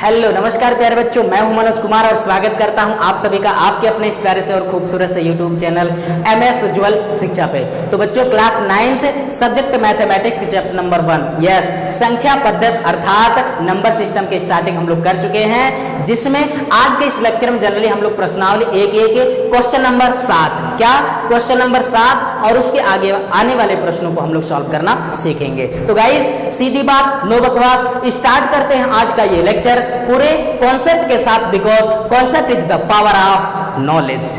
Hello नमस्कार प्यारे बच्चों, मैं हूं मनोज कुमार और स्वागत करता हूं आप सभी का आपके अपने इस प्यारे से और खूबसूरत से यूट्यूब चैनल MS उज्ज्वल शिक्षा पे। तो बच्चों क्लास 9th सब्जेक्ट मैथमेटिक्स के चैप्टर नंबर 1 यस संख्या पद्धति अर्थात नंबर सिस्टम के स्टार्टिंग हम लोग कर चुके हैं, जिसमें आज के इस लेक्चर में जनरली हम लोग प्रश्नावली एक क्वेश्चन नंबर 7 क्या क्वेश्चन नंबर 7 और उसके आगे आने वाले प्रश्नों को हम लोग सॉल्व करना सीखेंगे। तो गाइस सीधी बात नो बकवास, स्टार्ट करते हैं आज का ये लेक्चर पूरे कॉन्सेप्ट के साथ, because concept is the power of knowledge.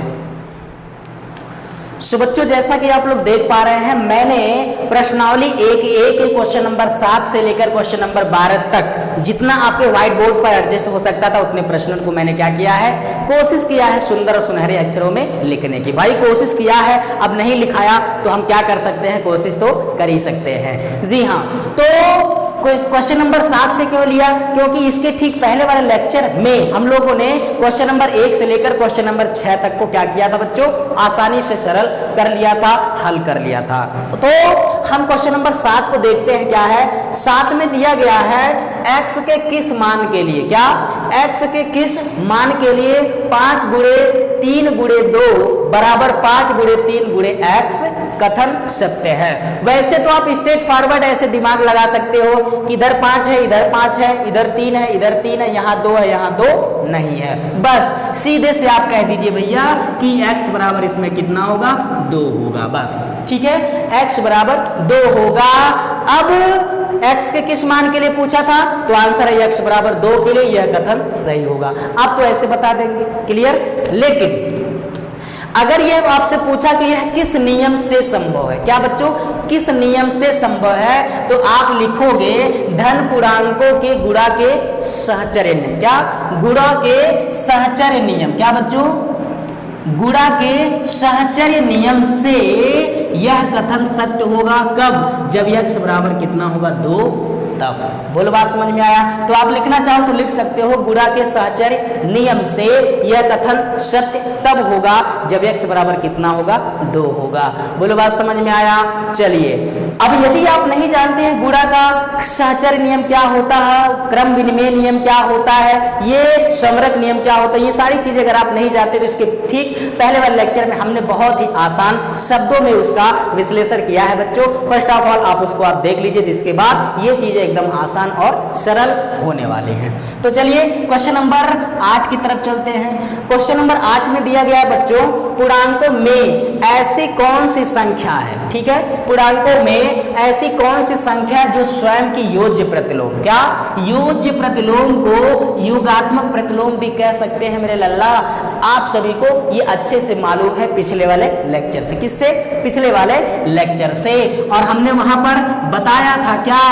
So बच्चों जैसा कि आप लोग देख पा रहे हैं, मैंने प्रश्नावली एक क्वेश्चन नंबर 7 से लेकर क्वेश्चन नंबर 12 तक जितना आपके व्हाइट बोर्ड पर एडजस्ट हो सकता था उतने प्रश्नों को मैंने क्या किया है, कोशिश किया है सुंदर और सुनहरे अक्षरों में लिखने की। भाई कोशिश किया है, अब नहीं लिखाया तो हम क्या कर सकते हैं, कोशिश तो कर ही सकते हैं। जी हाँ, तो क्वेश्चन नंबर 7 से क्यों लिया, क्योंकि इसके ठीक पहले वाले लेक्चर में हम लोगों ने क्वेश्चन नंबर 1 से लेकर क्वेश्चन नंबर 6 तक को क्या किया था बच्चों, आसानी से सरल कर लिया था, हल कर लिया था। तो हम क्वेश्चन नंबर 7 को देखते हैं क्या है। 7 में दिया गया है x के किस मान के लिए, क्या x के किस मान के लिए 5 गुणे 3 गुणे 2 बराबर 5 गुणे 3 गुणे x कथन सत्य है। वैसे तो आप स्ट्रेट फॉरवर्ड ऐसे दिमाग लगा सकते हो कि इधर 5 है, इधर 5 है, इधर 3 है, इधर 3 है, यहाँ 2 है, यहाँ 2 नहीं है। बस सीधे से आप कह दीजिए भैया कि x बराबर इसमें कितना होगा, 2 होगा। बस ठीक है, x बराबर 2 होगा। अब x के किस मान के लिए पूछा था, तो आंसर है x बराबर 2 के लिए, यह कथन सही होगा। आप तो ऐसे बता देंगे, क्लियर। लेकिन अगर यह आपसे पूछा कि यह किस नियम से संभव है, क्या बच्चों किस नियम से संभव है, तो आप लिखोगे धन पूर्णांकों के गुणा के सहचर्य नियम। क्या गुणा के सहचर्य नियम, क्या बच्चों गुणा के सहचर्य नियम से यह कथन सत्य होगा। कब, जब x बराबर कितना होगा, 2 तब। बोलो बात समझ में आया। तो आप लिखना चाहो तो लिख सकते हो गुणा के सहचर्य नियम से यह कथन सत्य तब होगा जब x बराबर कितना होगा, 2 होगा। बोलो बात समझ में आया। चलिए अब यदि आप नहीं जानते हैं गुणा का सहचर्य नियम क्या होता है, क्रम विनिमय नियम क्या होता है, ये समरक नियम क्या होता है, ये सारी चीजें अगर आप नहीं जानते तो इसके ठीक पहले वाले लेक्चर में हमने बहुत ही आसान शब्दों में उसका विश्लेषण किया है बच्चों। फर्स्ट ऑफ ऑल आप उसको आप देख लीजिए, जिसके बाद ये चीजें एकदम आसान और सरल होने वाली हैं। तो चलिए क्वेश्चन नंबर 8 की तरफ चलते हैं। क्वेश्चन नंबर 8 में दिया गया है बच्चों पूर्णांकों में ऐसी कौन सी संख्या है, ठीक है, पूर्णांकों में ऐसी कौन सी संख्या जो स्वयं की योज्य प्रतिलोम, क्या योज्य प्रतिलोम को योगात्मक प्रतिलोम भी कह सकते हैं मेरे लल्ला। आप सभी को ये अच्छे से मालूम है पिछले वाले लेक्चर से। किससे, पिछले वाले लेक्चर से। और हमने वहां पर बताया था क्या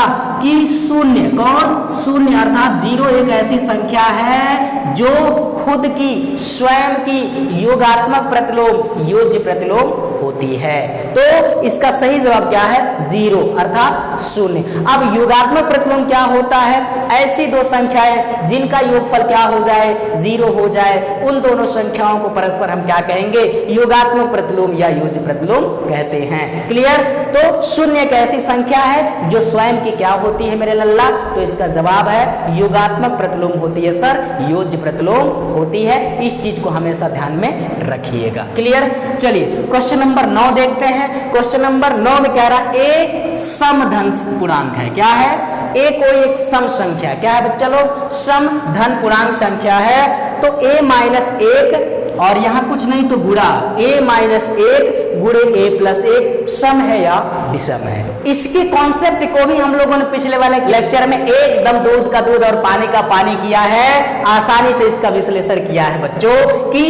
कि शून्य, कौन शून्य अर्थात 0 एक ऐसी संख्या है जो खुद की स्वयं की योगात्मक प्रतिलोम योज्य प्रतिलोम होती है। तो इसका सही जवाब क्या है, 0 अर्थात शून्य। अब योगात्मक प्रतिलोम क्या होता है, ऐसी दो संख्याएं जिनका योगफल क्या हो जाए, 0 हो जाए, उन दोनों संख्याओं को परस्पर हम क्या कहेंगे, योगात्मक प्रतिलोम या योज्य प्रतिलोम कहते हैं। क्लियर। तो शून्य एक ऐसी संख्या है जो स्वयं की क्या होती है मेरे लल्ला, तो इसका जवाब है योगात्मक प्रतिलोम होती है सर, योज्य प्रतिलोम होती है। इस चीज को हमेशा ध्यान में रखिएगा। क्लियर। चलिए क्वेश्चन नंबर 9 देखते हैं। क्वेश्चन नंबर 9 में कह रहा a समधन पूर्णांक है, क्या है, a कोई एक सम संख्या, क्या है बच्चा लोग, सम धन पूर्णांक संख्या है। तो a माइनस 1 और यहां कुछ नहीं तो गुणा a माइनस 1 गुणे a प्लस 1 सम है या विषम है। इसके कॉन्सेप्ट को भी हम लोगों ने पिछले वाले लेक्चर में एकदम दूध का दूध और पानी का पानी किया है, आसानी से इसका विश्लेषण किया है बच्चों कि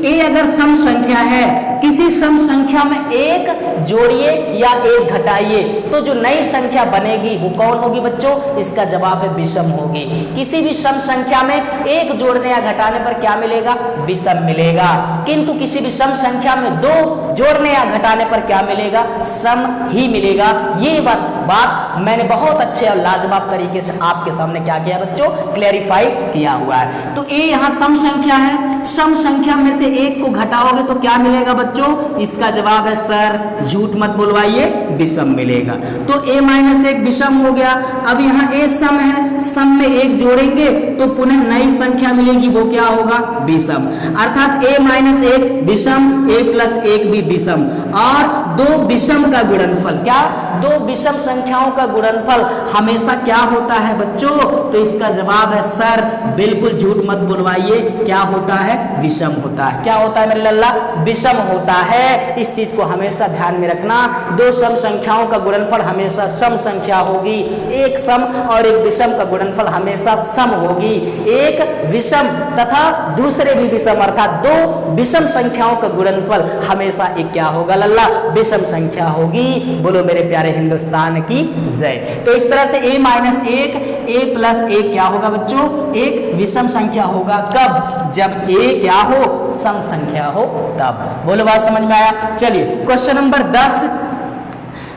a अगर सम संख्या है, किसी सम संख्या में एक जोड़िए या एक घटाइए तो जो नई संख्या बनेगी वो कौन होगी बच्चों, इसका जवाब है विषम होगी। किसी भी सम संख्या में एक जोड़ने या घटाने पर क्या मिलेगा, विषम मिलेगा। किंतु किसी भी सम संख्या में 2 जोड़ने या घटाने पर क्या मिलेगा, सम ही मिलेगा। ये बात मैंने बहुत अच्छे और लाजवाब तरीके से आपके सामने क्या किया बच्चों, क्लैरिफाई किया हुआ है। तो ए यहाँ सम संख्या है, सम संख्या में से एक को घटाओगे तो क्या मिलेगा बच्चों, इसका जवाब है सर झूठ मत बुलवाइए, विषम मिलेगा। तो a माइनस एक विषम हो गया। अब यहाँ a सम है, सम में एक जोड़ेंगे तो पुनः नई संख्या मिलेगी, वो क्या होगा, विषम। अर्थात a माइनस एक विषम, a प्लस एक भी विषम, और दो विषम का गुणनफल, क्या, दो विषम संख्याओं का गुणनफल हमेशा क्या होता है बच्चों, तो इसका जवाब है सर बिल्कुल झूठ मत बुलवाइए, क्या होता है, विषम होता है। क्या होता है मेरे लल्ला, विषम होता है। इस चीज को हमेशा ध्यान में रखना, दो सम संख्याओं का गुणनफल हमेशा सम संख्या होगी, एक सम और एक विषम का गुणनफल हमेशा सम होगी। एक विषम तथा दूसरे भी विषम, अर्थात दो विषम संख्याओं का गुणनफल हमेशा एक क्या होगा लल्ला, विषम संख्या होगी। बोलो मेरे प्यारे हिंदुस्तान की जय। तो इस तरह से a माइनस एक, a प्लस एक क्या होगा बच्चों, एक विषम संख्या होगा। कब, जब a क्या हो, सम संख्या हो तब। बोलो बात समझ में आया। चलिए क्वेश्चन नंबर 10,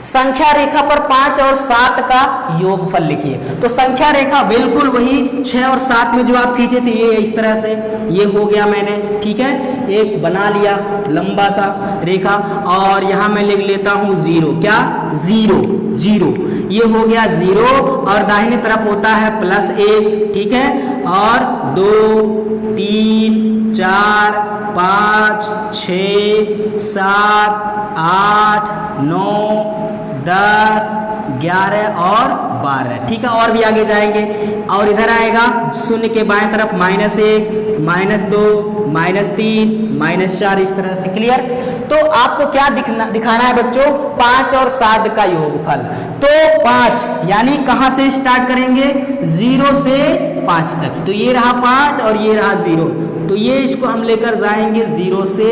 संख्या रेखा पर 5 और 7 का योगफल लिखिए। तो संख्या रेखा बिल्कुल वही 6 और 7 में जो आप खींचे थे, ये इस तरह से ये हो गया मैंने, ठीक है, एक बना लिया लंबा सा रेखा, और यहां मैं लिख लेता हूं 0, क्या, 0 0, ये हो गया 0, और दाहिनी तरफ होता है +1, ठीक है, और 2 3 4 5 6 7 8 9 10 11 और 12, ठीक है, और भी आगे जाएंगे। और इधर आएगा शून्य के बाएं तरफ -1 -2 -3 -4, इस तरह से। क्लियर। तो आपको क्या दिखाना है बच्चों, 5 और 7 का योगफल। तो 5 यानी कहां से स्टार्ट करेंगे, 0 से 5 तक। तो ये रहा 5 और ये रहा 0, तो ये इसको हम लेकर जाएंगे 0 से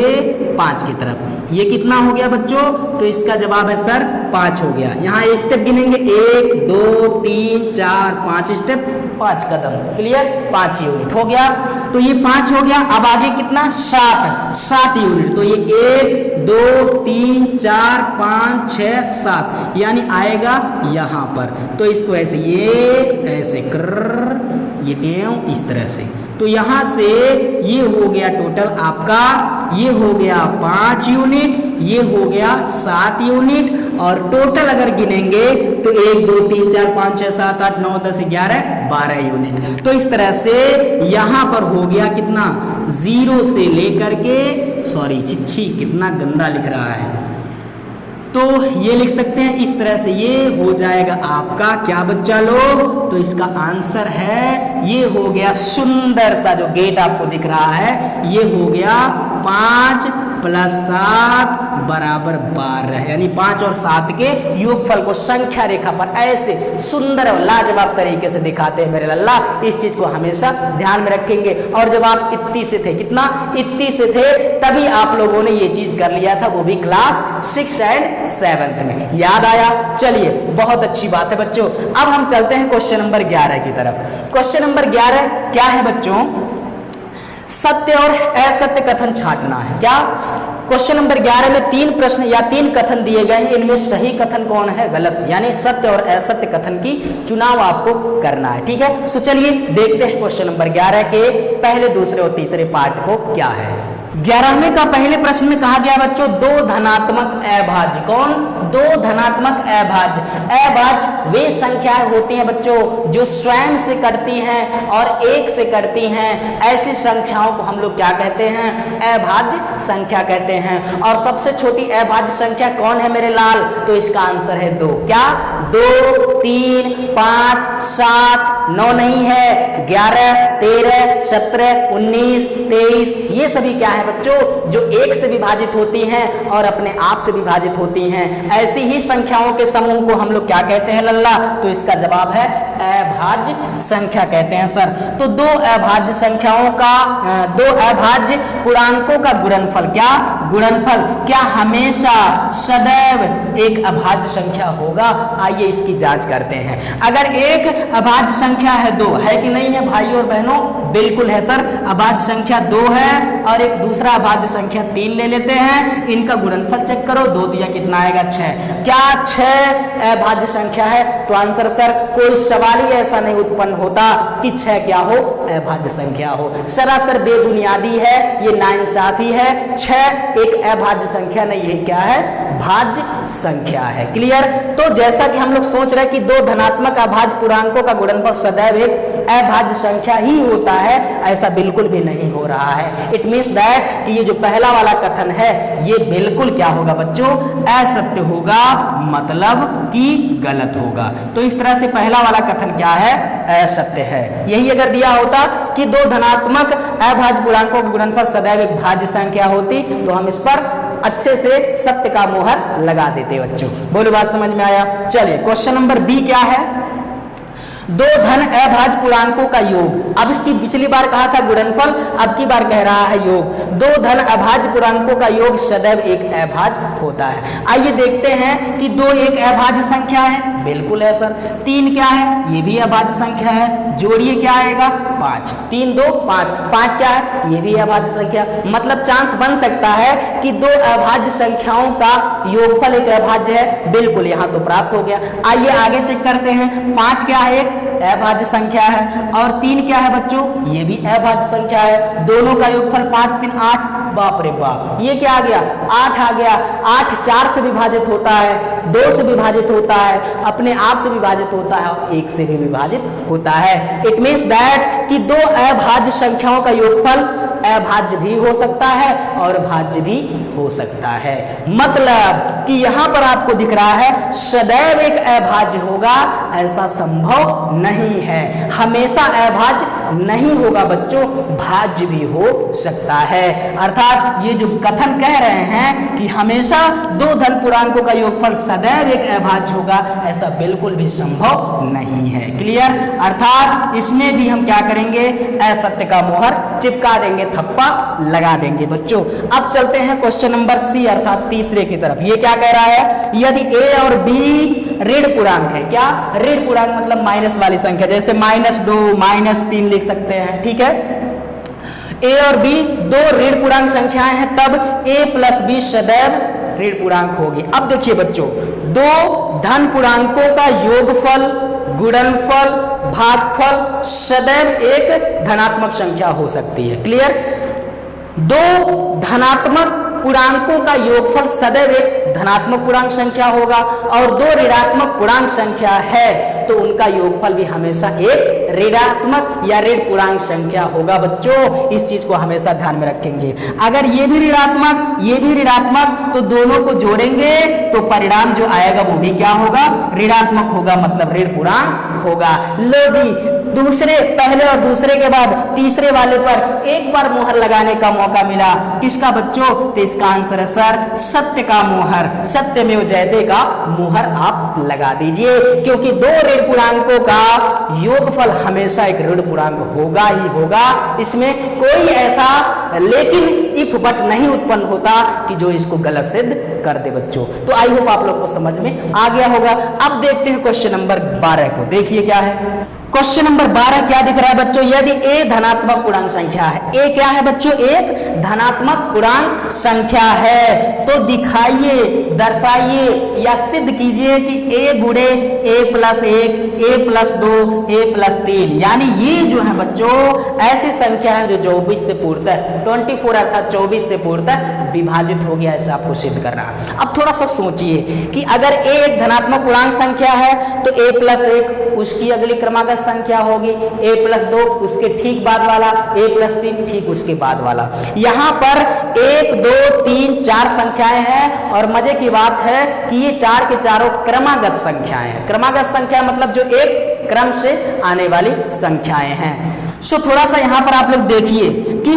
5 की तरफ। ये कितना हो गया बच्चों, तो इसका जवाब है सर 5 हो गया। यहाँ स्टेप गिनेंगे 1 2 3 4 5 स्टेप, 5 कदम। क्लियर, 5 यूनिट हो गया। तो ये 5 हो गया। अब आगे कितना, 7 यूनिट। तो ये 1 2 3 4 5 6 7 यानी आएगा यहाँ पर। तो इसको ऐसे, ये ऐसे कर, ये टेव इस तरह से। तो यहां से ये हो गया टोटल आपका, ये हो गया 5 यूनिट, ये हो गया 7 यूनिट, और टोटल अगर गिनेंगे तो 1 2 3 4 5 6 7 8 9 10 11 12 यूनिट। तो इस तरह से यहां पर हो गया कितना, 0 से लेकर के, सॉरी चिच्छी कितना गंदा लिख रहा है, तो ये लिख सकते हैं इस तरह से। ये हो जाएगा आपका क्या बच्चा लोग, तो इसका आंसर है, ये हो गया सुंदर सा जो गेट आपको दिख रहा है, ये हो गया 5 + 7 = 12, यानी 5 और 7 के योगफल को संख्या रेखा पर ऐसे सुंदर और लाजवाब तरीके से दिखाते हैं मेरे लल्ला। इस चीज को हमेशा ध्यान में रखेंगे। और जब आप इतनी से थे, कितना, इतनी से थे, तभी आप लोगों ने ये चीज कर लिया था, वो भी क्लास 6 और 7 में। याद आया। चलिए बहुत अच्छी बात है बच्चों। अब हम चलते हैं क्वेश्चन नंबर 11 की तरफ। क्वेश्चन नंबर 11 क्या है बच्चों, सत्य और असत्य कथन छांटना है। क्या, क्वेश्चन नंबर 11 में 3 प्रश्न या 3 कथन दिए गए हैं, इनमें सही कथन कौन है, गलत, यानी सत्य और असत्य कथन की चुनाव आपको करना है। ठीक है, सो चलिए देखते हैं क्वेश्चन नंबर 11 के पहले, दूसरे और तीसरे पार्ट को क्या है। 11वें का पहले प्रश्न में कहा गया बच्चों, 2 धनात्मक अभाज्य। कौन, 2 धनात्मक अभाज्य। अभाज्य वे संख्याएं होती हैं बच्चों जो स्वयं से कटती हैं और 1 से कटती हैं। ऐसी संख्याओं को हम लोग क्या कहते हैं, अभाज्य संख्या कहते हैं। और सबसे छोटी अभाज्य संख्या कौन है मेरे लाल, तो इसका आंसर है 2। क्या, 2 3 5 7 9 नहीं है, 11 13 17 19 23, ये सभी क्या है बच्चों, जो 1 से विभाजित होती हैं और अपने आप से विभाजित होती हैं। ऐसी ही संख्याओं के समूह को हम लोग क्या कहते हैं लल्ला, तो इसका जवाब है अभाज्य संख्या कहते हैं सर। तो 2 अभाज्य संख्याओं का, 2 अभाज्य पूर्णांकों का गुणनफल, क्या, गुणनफल क्या हमेशा सदैव एक अभाज्य संख्या होगा। आइए इसकी जांच करते हैं। अगर एक अभाज्य संख्या है 2, है कि नहीं है भाइयों और बहनों, बिल्कुल है सर। अभाज्य संख्या 2 है और एक दूसरी दूसरा अभाज्य संख्या 3 ले लेते हैं, इनका गुणनफल चेक करो, 2 दिया कितना आएगा 6। क्या 6 अभाज्य संख्या है? तो आंसर सर कोई सवाल ही ऐसा नहीं उत्पन्न होता कि 6 क्या हो, अभाज्य संख्या हो। सरासर बेबुनियादी है, ये नाइंसाफी है। 6 एक अभाज्य संख्या नहीं है, क्या है? भाज्य संख्या है। क्लियर? तो जैसा कि हम लोग सोच रहे हैं कि 2 धनात्मक अभाज्य पूर्णांकों का गुणनफल सदैव एक अभाज्य संख्या ही होता है, ऐसा बिल्कुल भी नहीं हो रहा है। इट मीन्स दैट कि ये जो पहला वाला कथन है ये बिल्कुल क्या होगा बच्चों? असत्य होगा, मतलब कि गलत होगा। तो इस तरह से पहला वाला कथन क्या है? असत्य है। यही अगर दिया होता कि 2 धनात्मक अभाज्य पूर्णांकों का गुणनफल सदैव एक भाज्य संख्या होती तो हम इस पर अच्छे से सत्य का मोहर लगा देते बच्चों। बोलो बात समझ में आया? चलिए क्वेश्चन नंबर बी क्या है? 2 धन अभाज्य पूर्णांकों का योग। अब इसकी पिछली बार कहा था गुणनफल, अब की बार कह रहा है योग। 2 धन अभाज्य पूर्णांकों का योग सदैव एक अभाज्य होता है। आइए देखते हैं कि 2 एक अभाज्य संख्या है, बिल्कुल है सर। 3 क्या है? ये भी अभाज्य संख्या है, जोड़िए क्या आएगा? 5। 3 2 5, 5 क्या है? ये भी अभाज्य संख्या। मतलब चांस बन सकता है कि 2 अभाज्य संख्याओं का योगफल एक अभाज्य है, बिल्कुल यहाँ तो प्राप्त हो गया। आइए आगे चेक करते हैं। 5 क्या है? अभाज्य संख्या है। और 3 क्या है बच्चों? ये भी अभाज्य संख्या है। दोनों का योगफल 5 3 8, बाप रे बाप, ये क्या आ गया? 8 आ गया। 8 4 से विभाजित होता है, 2 से विभाजित होता है, अपने आप से विभाजित होता है और 1 से भी विभाजित होता है। इट मीन्स दैट कि 2 अभाज्य संख्याओं का योगफल अभाज्य भी हो सकता है और भाज्य भी हो सकता है। मतलब कि यहां पर आपको दिख रहा है सदैव एक अभाज्य होगा, ऐसा संभव नहीं है। हमेशा अभाज्य नहीं होगा बच्चों, भाज्य भी हो सकता है। अर्थात ये जो कथन कह रहे हैं कि हमेशा 2 धन पूर्णांकों का योगफल सदैव एक अभाज्य होगा, ऐसा बिल्कुल भी संभव नहीं है। क्लियर? अर्थात इसमें भी हम क्या करेंगे? असत्य का मोहर चिपका देंगे, थप्पा लगा देंगे बच्चों। अब चलते हैं क्वेश्चन नंबर सी अर्थात तीसरे की तरफ। ये क्या कह रहा है? यदि ए और बी ऋण पूर्णांक है। क्या ऋण पूर्णांक? मतलब माइनस वाली संख्या, जैसे -2 -3 लिख सकते हैं। ठीक है? ए और बी 2 ऋण पूर्णांक संख्याएं हैं, तब ए प्लस बी सदैव ऋण पूर्णांक होगी। अब देखिए बच्चों, 2 धन पूर्णांकों का योगफल, गुणनफल, भागफल सदैव एक धनात्मक संख्या हो सकती है। क्लियर? 2 धनात्मक पूर्णांकों का योगफल सदैव एक धनात्मक पूर्णांक संख्या होगा और 2 ऋणात्मक पूर्णांक संख्या है तो उनका योगफल भी हमेशा एक ऋणात्मक या ऋण पूर्णांक संख्या होगा बच्चों। इस चीज को हमेशा ध्यान में रखेंगे। अगर ये भी ऋणात्मक, ये भी ऋणात्मक, तो दोनों को जोड़ेंगे तो परिणाम जो आएगा वो भी क्या होगा? ऋणात्मक होगा, मतलब ऋण पूर्णांक होगा। लो जी, दूसरे, पहले और दूसरे के बाद तीसरे वाले पर एक बार मोहर लगाने का मौका मिला। किसका बच्चों? तो इसका आंसर है सर सत्य का मोहर, सत्यमेव जयते का मोहर आप लगा दीजिए, क्योंकि 2 ऋण पूर्णांकों का योगफल हमेशा एक ऋण पूर्णांक होगा ही होगा। इसमें कोई ऐसा लेकिन इफ बट नहीं उत्पन्न होता कि जो इसको गलत सिद्ध कर दे बच्चों। तो आई होप आप लोग को समझ में आ गया होगा। अब देखते हैं क्वेश्चन नंबर 12 को। देखिए क्या है क्वेश्चन नंबर 12, क्या दिख रहा है बच्चों? यदि ए धनात्मक पूर्णांक संख्या है। ए क्या है बच्चों? एक धनात्मक पूर्णांक संख्या है। तो दिखाइए, दर्शाइए या सिद्ध कीजिए कि ए गुणे ए प्लस 1, ए प्लस 2, ए प्लस 3, यानी ये जो है बच्चों ऐसी संख्या है जो 24 से पूर्णतः 24 अर्थात 24 से पूर्णतः विभाजित हो गया, ऐसा आपको सिद्ध करना है। अब थोड़ा सा सोचिए कि अगर ए एक धनात्मक पूर्णांक संख्या है तो ए प्लस 1 उसकी अगली क्रमागत संख्या होगी, a प्लस 2 उसके ठीक बाद वाला, a प्लस 3 ठीक उसके बाद वाला। यहाँ पर 1 2 3 4 संख्याएं हैं और मजे की बात है कि ये 4 के चारों क्रमागत संख्याएं हैं। क्रमागत संख्या मतलब जो एक क्रम से आने वाली संख्याएं हैं। सो थोड़ा सा यहाँ पर आप लोग देखिए कि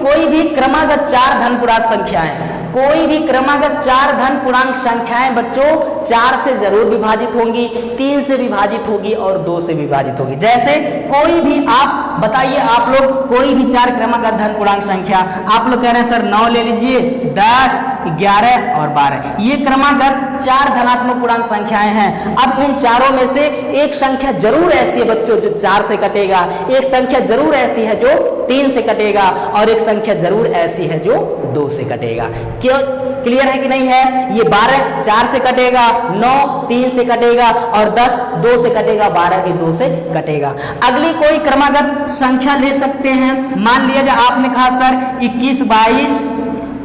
कोई भी क्रमागत 4 धन पूर्णांक संख्याएं कोई भी क्रमागत 4 धन पूर्णांक संख्याएं बच्चों 4 से जरूर विभाजित होंगी, 3 से विभाजित होगी और 2 से विभाजित होगी। जैसे कोई भी आप बताइए, आप लोग कोई भी 4 क्रमागत धन पूर्णांक संख्या, आप लोग कह रहे हैं सर 9 ले लीजिए, 10, 11 और 12, ये क्रमागत 4 धनात्मक पूर्णांक संख्याएं हैं। अब इन चारों में से एक संख्या जरूर ऐसी है बच्चों जो 4 से कटेगा, एक संख्या जरूर ऐसी है जो 3 से कटेगा और एक संख्या जरूर ऐसी है जो 2 से कटेगा। क्यों, क्लियर है कि नहीं है? ये 12 4 से कटेगा, 9 3 से कटेगा और 10 2 से कटेगा, 12 भी 2 से कटेगा। अगली कोई क्रमागत संख्या ले सकते हैं। मान लिया जाए आपने कहा सर 21 22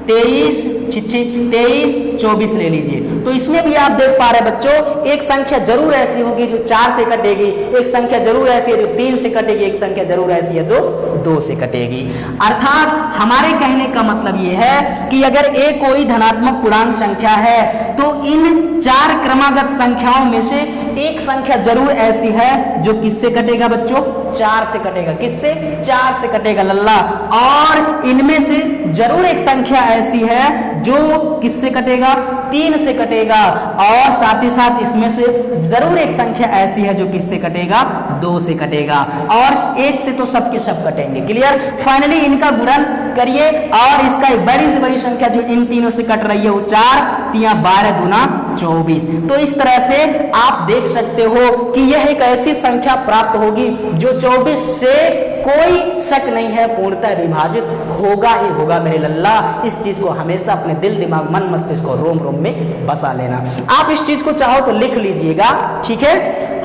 23 23 24 ले लीजिए, तो इसमें भी आप देख पा रहे हैं बच्चों एक संख्या जरूर ऐसी होगी जो 4 से कटेगी, एक संख्या जरूर ऐसी है जो 3 से कटेगी, एक संख्या जरूर ऐसी है जो 2 से कटेगी। अर्थात हमारे कहने का मतलब यह है कि अगर एक कोई धनात्मक पूर्णांक संख्या है तो इन 4 क्रमागत संख्याओं में से एक संख्या जरूर ऐसी है जो किससे कटेगा बच्चों? 4 से कटेगा। किससे? 4 से कटेगा लल्ला। और इनमें से जरूर एक संख्या ऐसी है जो किससे कटेगा? 3 से कटेगा। और साथ ही साथ इसमें से जरूर एक संख्या ऐसी है जो किससे कटेगा? 2 से कटेगा। और 1 से तो सबके सब कटेंगे। क्लियर? फाइनली इनका गुणन करिए और इसका एक बड़ी से बड़ी संख्या जो इन तीनों से कट रही है वो 4 3 12 दूना 24। तो इस तरह से आप देख सकते हो कि यह एक ऐसी संख्या प्राप्त होगी जो 24 से कोई शक नहीं है पूर्णतः विभाजित होगा ही होगा मेरे लल्ला। इस चीज को हमेशा अपने दिल दिमाग मन मस्तिष्क को रोम रोम में बसा लेना। आप इस चीज को चाहो तो लिख लीजिएगा, ठीक है?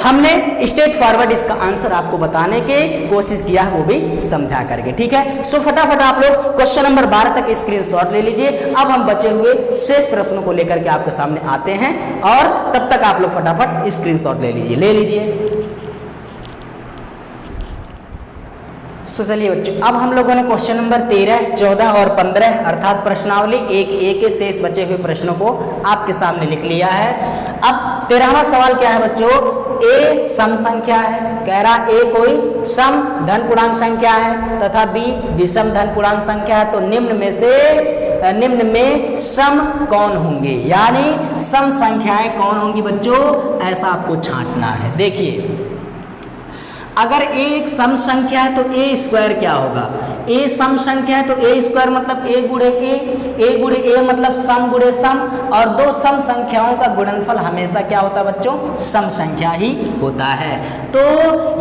हमने स्ट्रेट फॉरवर्ड इसका आंसर आपको बताने की कोशिश किया है, वो भी समझा करके, ठीक है? सो फटाफट आप लोग क्वेश्चन नंबर 12 तक स्क्रीनशॉट ले लीजिए। अब हम बचे हुए शेष प्रश्नों को लेकर के आपके सामने आते हैं और तब तक आप लोग फटाफट स्क्रीनशॉट ले लीजिए। तो चलिए बच्चों, अब हम लोगों ने क्वेश्चन नंबर 13, 14 और 15 अर्थात प्रश्नावली 1A के शेष बचे हुए प्रश्नों को आपके सामने लिख लिया है। अब 13वां सवाल क्या है बच्चों? A सम संख्या है, कह रहा A कोई सम धन पूर्णांक संख्या है तथा B विषम धन पूर्णांक संख्या है, तो निम्न में सम कौन होंगे, यानी सम संख्याएं कौन होंगी बच्चों, ऐसा आपको छांटना है। देखिए, अगर a एक सम संख्या है तो a स्क्वायर क्या होगा? a सम संख्या है तो a स्क्वायर मतलब a गुणे a मतलब सम गुणे सम, और दो सम संख्याओं का गुणनफल हमेशा क्या होता है बच्चों? सम संख्या ही होता है। तो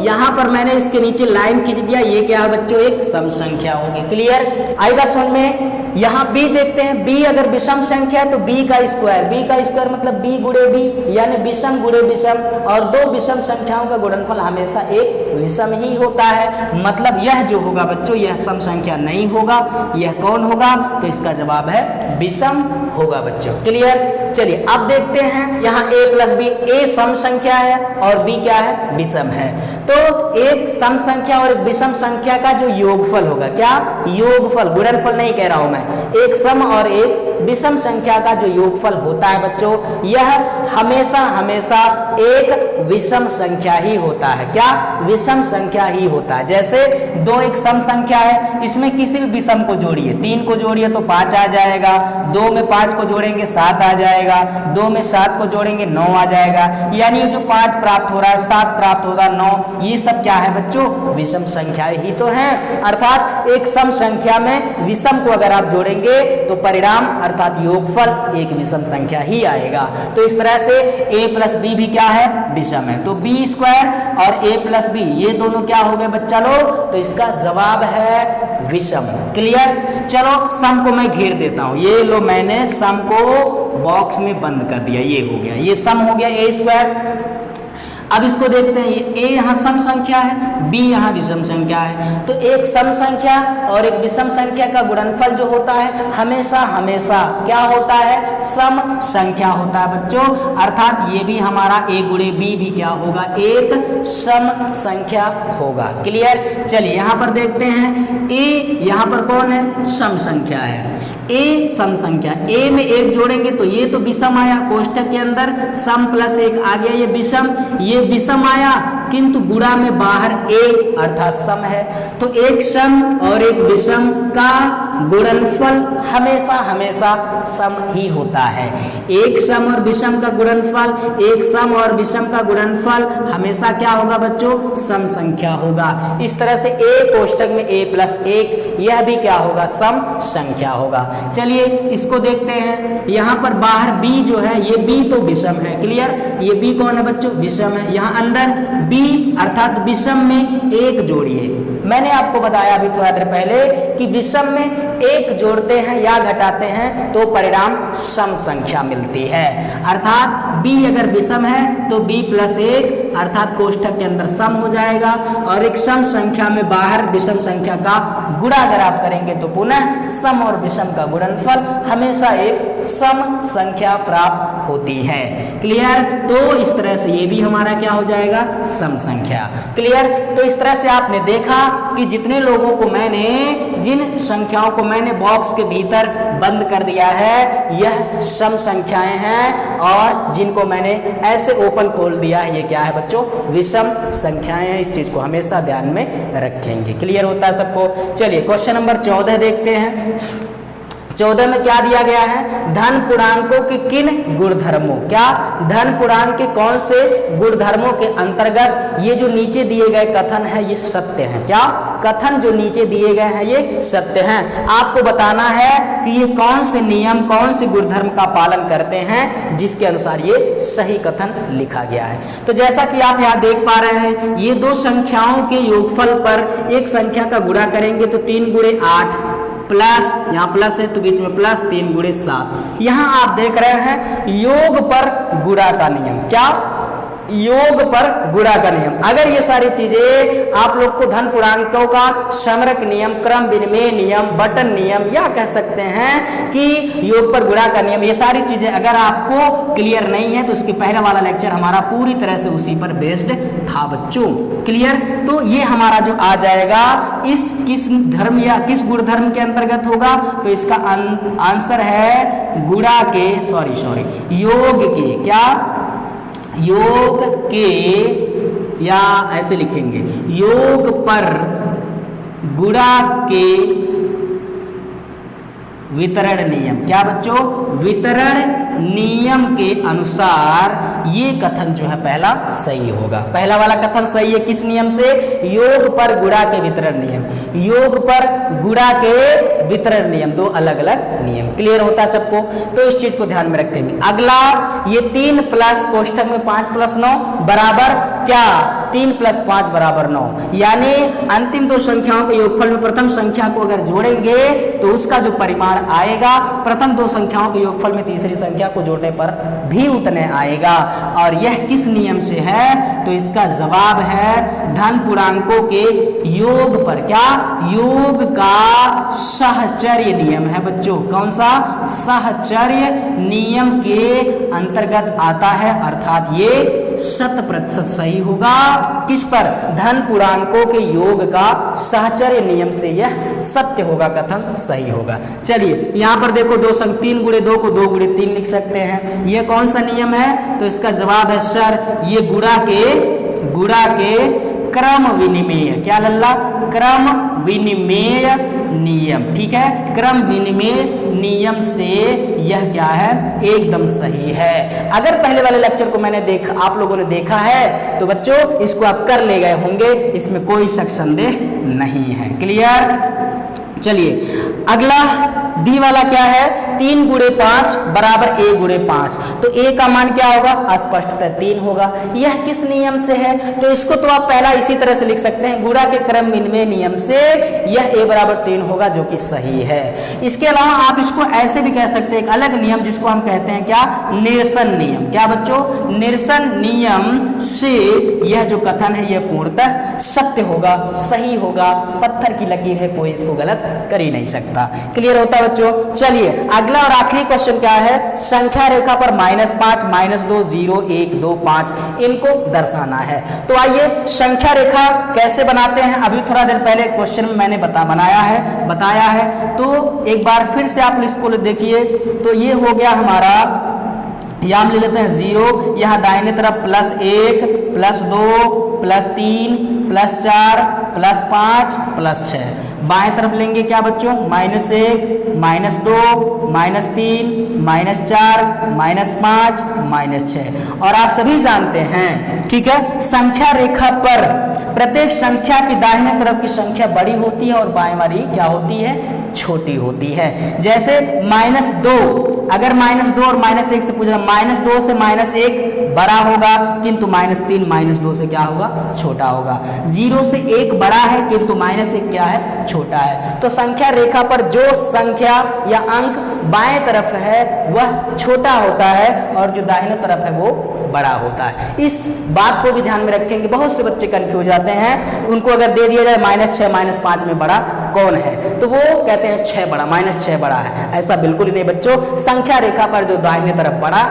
यहाँ पर मैंने इसके नीचे लाइन खींच दिया, ये क्या है बच्चों? एक सम संख्या होगी। क्लियर? आएगा समझ में? यहाँ b देखते हैं, b अगर विषम संख्या है तो b का स्क्वायर मतलब b गुणे b, यानी विषम गुणे विषम, और दो विषम संख्याओं का गुणनफल हमेशा एक विषम ही होता है। मतलब यह जो होगा बच्चों, यह सम संख्या नहीं होगा। यह कौन होगा? तो इसका जवाब है विषम होगा बच्चों। क्लियर? चलिए अब देखते हैं, यहाँ a प्लस बी, a सम संख्या है और b क्या है? विषम है। तो एक सम संख्या और एक विषम संख्या का जो योगफल होगा, क्या योगफल, गुणनफल नहीं कह रहा हूं मैं, एक सम और एक विषम संख्या का जो योगफल होता है बच्चों, यह हमेशा एक विषम संख्या ही होता है। क्या? विषम संख्या ही होता है। जैसे दो एक सम संख्या है, इसमें किसी भी विषम को जोड़िए, 3 को जोड़िए तो 5 आ जाएगा, 2 में 5 को जोड़ेंगे 7 आ जाएगा, 2 में 7 को जोड़ेंगे 9 आ जाएगा, यानी ये जो 5 प्राप्त हो रहा है, 7 प्राप्त होगा, 9, ये सब क्या है बच्चों? विषम संख्या ही तो है। अर्थात एक सम संख्या में विषम को अगर आप जोड़ेंगे तो परिणाम अर्थात योगफल एक विषम संख्या ही आएगा। तो इस तरह से a प्लस बी भी क्या है? विषम है। तो b स्क्वायर और a प्लस बी ये दोनों क्या हो गए बच्चा लोग? तो इसका जवाब है विषम। क्लियर? चलो सम को मैं घेर देता हूं, ये लो मैंने सम को बॉक्स में बंद कर दिया, ये हो गया, ये सम हो गया a स्क्वायर। अब इसको देखते हैं, ये a यहाँ सम संख्या है, b यहाँ विषम संख्या है। तो एक सम संख्या और एक विषम संख्या का गुणनफल जो होता है हमेशा क्या होता है? सम संख्या होता है बच्चों। अर्थात ये भी हमारा a गुणे b भी क्या होगा? एक सम संख्या होगा। क्लियर? चलिए यहाँ पर देखते हैं, a यहाँ पर कौन है? सम संख्या है। a सम संख्या, a में 1 जोड़ेंगे तो ये तो विषम आया, कोष्ठक के अंदर सम प्लस 1 आ गया, ये विषम आया, किंतु गुणा में बाहर a अर्थात सम है। तो एक सम और एक विषम का गुणनफल हमेशा हमेशा सम ही होता है। एक सम और विषम का गुणनफल, एक सम और विषम का गुणनफल हमेशा क्या होगा बच्चों? सम संख्या होगा। इस तरह से a कोष्ठक में a प्लस 1 यह भी क्या होगा? सम संख्या होगा। चलिए इसको देखते हैं। यहाँ पर बाहर b जो है ये b तो विषम है, क्लियर? ये b कौन है बच्चों? विषम है। यहाँ अंदर b अर्थात विषम में 1 जोड़िए। मैंने आपको बताया अभी थोड़ा देर पहले कि विषम में 1 जोड़ते हैं या घटाते हैं तो परिणाम सम संख्या मिलती है। अर्थात b अगर विषम है तो b प्लस 1 अर्थात कोष्ठक के अंदर सम हो जाएगा, और एक सम संख्या में बाहर विषम संख्या का गुणा अगर आप करेंगे तो पुनः सम और विषम का गुणनफल हमेशा एक सम संख्या प्राप्त होती है। क्लियर? तो इस तरह से ये भी हमारा क्या हो जाएगा? सम संख्या। क्लियर? तो इस तरह से आपने देखा कि जितने लोगों को मैंने, जिन संख्याओं को मैंने बॉक्स के भीतर बंद कर दिया है यह सम संख्याएं हैं, और जिनको मैंने ऐसे ओपन खोल दिया है ये क्या है बच्चों? विषम संख्याएं हैं। इस चीज को हमेशा ध्यान में रखेंगे। क्लियर होता है सबको? चलिए क्वेश्चन नंबर 14 देखते हैं। 14 में क्या दिया गया है? धन पूर्णांकों के किन गुणधर्मों, क्या धन पूर्णांक के कौन से गुणधर्मों के अंतर्गत ये जो नीचे दिए गए कथन है ये सत्य है? क्या कथन जो नीचे दिए गए हैं ये सत्य हैं? आपको बताना है कि ये कौन से नियम, कौन से गुणधर्म का पालन करते हैं जिसके अनुसार ये सही कथन लिखा गया है। तो जैसा कि आप यहाँ देख पा रहे हैं, ये दो संख्याओं के योगफल पर एक संख्या का गुणा करेंगे तो 3 गुणे 8 प्लस, यहाँ प्लस है तो बीच में प्लस 3 गुणे 7। यहाँ आप देख रहे हैं योग पर गुणा का नियम। क्या? योग पर गुणा का नियम। अगर ये सारी चीजें आप लोग को धन पूर्णांकों का समरक नियम, क्रम विनिमय नियम, बटन नियम, या कह सकते हैं कि योग पर गुणा का नियम, ये सारी चीजें अगर आपको क्लियर नहीं है तो उसके पहले वाला लेक्चर हमारा पूरी तरह से उसी पर बेस्ड था बच्चों। क्लियर? तो ये हमारा जो आ जाएगा इस किस धर्म या किस गुण धर्म के अंतर्गत होगा? तो इसका आंसर है गुणा के, सॉरी योग के, क्या? योग के, या ऐसे लिखेंगे योग पर गुणा के वितरण नियम। क्या बच्चों? वितरण नियम के अनुसार ये कथन जो है पहला सही होगा। पहला वाला कथन सही है किस नियम से? योग पर गुणा के वितरण नियम। योग पर गुणा के वितरण नियम, दो अलग अलग नियम। क्लियर होता है सबको? तो इस चीज को ध्यान में रखेंगे। अगला ये 3 प्लस कोष्ठक में 5 प्लस 9 बराबर क्या? 3 प्लस 5 बराबर 9। यानी अंतिम दो संख्याओं के योगफल में प्रथम संख्या को अगर जोड़ेंगे तो उसका जो परिमाण आएगा प्रथम दो संख्याओं के योगफल में तीसरी संख्या को जोड़ने पर भी उतने आएगा। और यह किस नियम से है? तो इसका जवाब है धन पूर्णांकों के योग पर। क्या? योग का सहचर्य नियम है बच्चों। कौन सा? सहचर्य नियम के अंतर्गत आता है, अर्थात ये 100% सही होगा। किस पर? धन पूर्णांकों के योग का सहचर्य नियम से यह सत्य होगा, कथन सही होगा। चलिए यहाँ पर देखो 3 गुणे 2 को 2 गुणे 3 लिख सकते हैं। यह कौन सा नियम है? तो इसका जवाब है सर ये गुणा के क्रम विनिमेय। क्या लल्ला? क्रम विनिमेय नियम। ठीक है, क्रम विनिमेय नियम से यह क्या है? एकदम सही है। अगर पहले वाले लेक्चर को आप लोगों ने देखा है तो बच्चों इसको आप कर ले गए होंगे, इसमें कोई शक संदेह नहीं है। क्लियर? चलिए अगला डी वाला क्या है? 3 गुणे 5 बराबर a गुणे 5। तो a का मान क्या होगा? स्पष्टतः 3 होगा। यह किस नियम से है? तो इसको तो आप पहला इसी तरह से लिख सकते हैं, गुणा के क्रम विनिमय नियम से यह a बराबर 3 होगा, जो कि सही है। इसके अलावा आप इसको ऐसे भी कह सकते हैं, एक अलग नियम जिसको हम कहते हैं क्या? निरसन नियम। क्या बच्चों? निरसन नियम से यह जो कथन है यह पूर्णतः सत्य होगा, सही होगा। पत्थर की लकीर है, कोई इसको गलत कर ही नहीं सकता। क्लियर होता है बच्चों? चलिए अगला और आखिरी क्वेश्चन क्या है? संख्या रेखा पर -5, -2, 0, 1, 2, 5 इनको दर्शाना है। तो आइए संख्या रेखा कैसे बनाते हैं, अभी थोड़ा देर पहले क्वेश्चन में मैंने बताया है। तो एक बार फिर से आप इसको देखिए। तो ये हो गया हमारा, यहाँ हम ले लेते हैं 0, यहाँ दाहिने तरफ +1, +2, +3, +4, +5 +6। बाएं तरफ लेंगे क्या बच्चों, -1 -2 -3 -4 -5 -6। और आप सभी जानते हैं, ठीक है, संख्या रेखा पर प्रत्येक संख्या की दाहिने तरफ की संख्या बड़ी होती है और बाएं वाली क्या होती है, छोटी होती है। जैसे -2, अगर -2 और -1 से पूछा, -2 से -1 बड़ा होगा, किंतु -3 -2 से क्या होगा, छोटा होगा। 0 से 1 बड़ा है, किंतु -1 क्या है, छोटा है। तो संख्या रेखा पर जो संख्या या अंक बाएं तरफ है वह छोटा होता है और जो दाहिने तरफ है वो बड़ा होता है। इस बात को भी ध्यान में रखेंगे, बहुत से बच्चे कंफ्यूज जाते हैं। उनको अगर दे दिया जाए -6 -5 में बड़ा कौन है, तो वो कहते हैं 6 बड़ा, -6 बड़ा है। ऐसा बिल्कुल ही नहीं बच्चों। संख्या रेखा पर जो दाहिने तरफ बड़ा,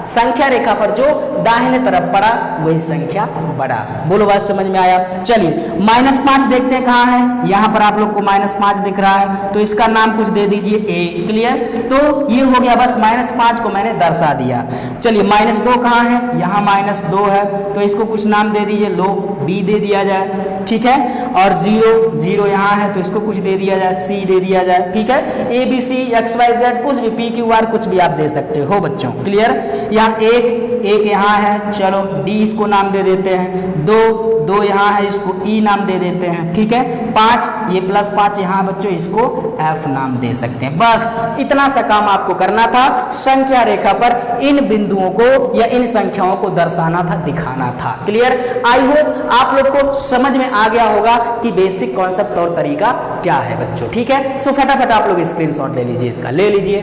संख्या रेखा पर जो दाहिने तरफ बड़ा, वही संख्या बड़ा। बोलो बात समझ में आया। चलिए -5 देखते हैं कहाँ है। यहाँ पर आप लोग को -5 दिख रहा है, तो इसका नाम कुछ दे दीजिए A। क्लियर। तो ये हो गया, बस -5 को मैंने दर्शा दिया। चलिए -2 कहाँ है, यहाँ -2 है, तो इसको कुछ नाम दे दीजिए, लो B दे दिया जाए, ठीक है। और 0 यहाँ है, तो इसको कुछ दे दिया जाए, C दे दिया जाए, ठीक है। ABC XYZ कुछ भी, PQR कुछ भी आप दे सकते हो बच्चों। क्लियर। यहाँ 1 यहाँ है, चलो D इसको नाम दे देते हैं। 2 यहाँ है, इसको E नाम दे देते हैं, ठीक है। 5 ये +5 यहाँ बच्चों, इसको F नाम दे सकते हैं। बस इतना सा काम आपको करना था। संख्या रेखा पर इन बिंदुओं को या इन संख्याओं को दर्शाना था, दिखाना था। क्लियर। आई होप आप लोग को समझ में आ गया होगा कि बेसिक कॉन्सेप्ट और तरीका क्या है बच्चों, ठीक है। सो फटाफट आप लोग स्क्रीनशॉट ले लीजिए, इसका ले लीजिए।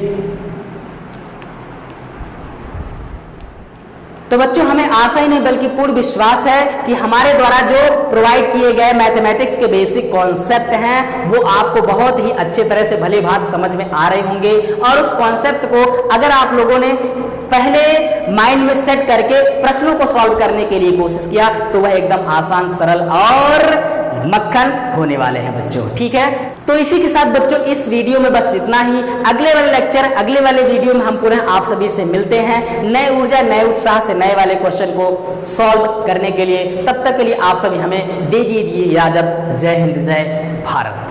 तो बच्चों हमें आशा ही नहीं बल्कि पूर्ण विश्वास है कि हमारे द्वारा जो प्रोवाइड किए गए मैथमेटिक्स के बेसिक कॉन्सेप्ट हैं वो आपको बहुत ही अच्छे तरह से भली भांति समझ में आ रहे होंगे। और उस कॉन्सेप्ट को अगर आप लोगों ने पहले माइंड में सेट करके प्रश्नों को सॉल्व करने के लिए कोशिश किया तो वह एकदम आसान, सरल और मक्खन होने वाले हैं बच्चों, ठीक है। तो इसी के साथ बच्चों इस वीडियो में बस इतना ही। अगले वाले लेक्चर, अगले वाले वीडियो में हम पुनः आप सभी से मिलते हैं नए ऊर्जा, नए उत्साह से नए वाले क्वेश्चन को सॉल्व करने के लिए। तब तक के लिए आप सभी हमें दे दीजिए इजाजत। जय हिंद, जय भारत।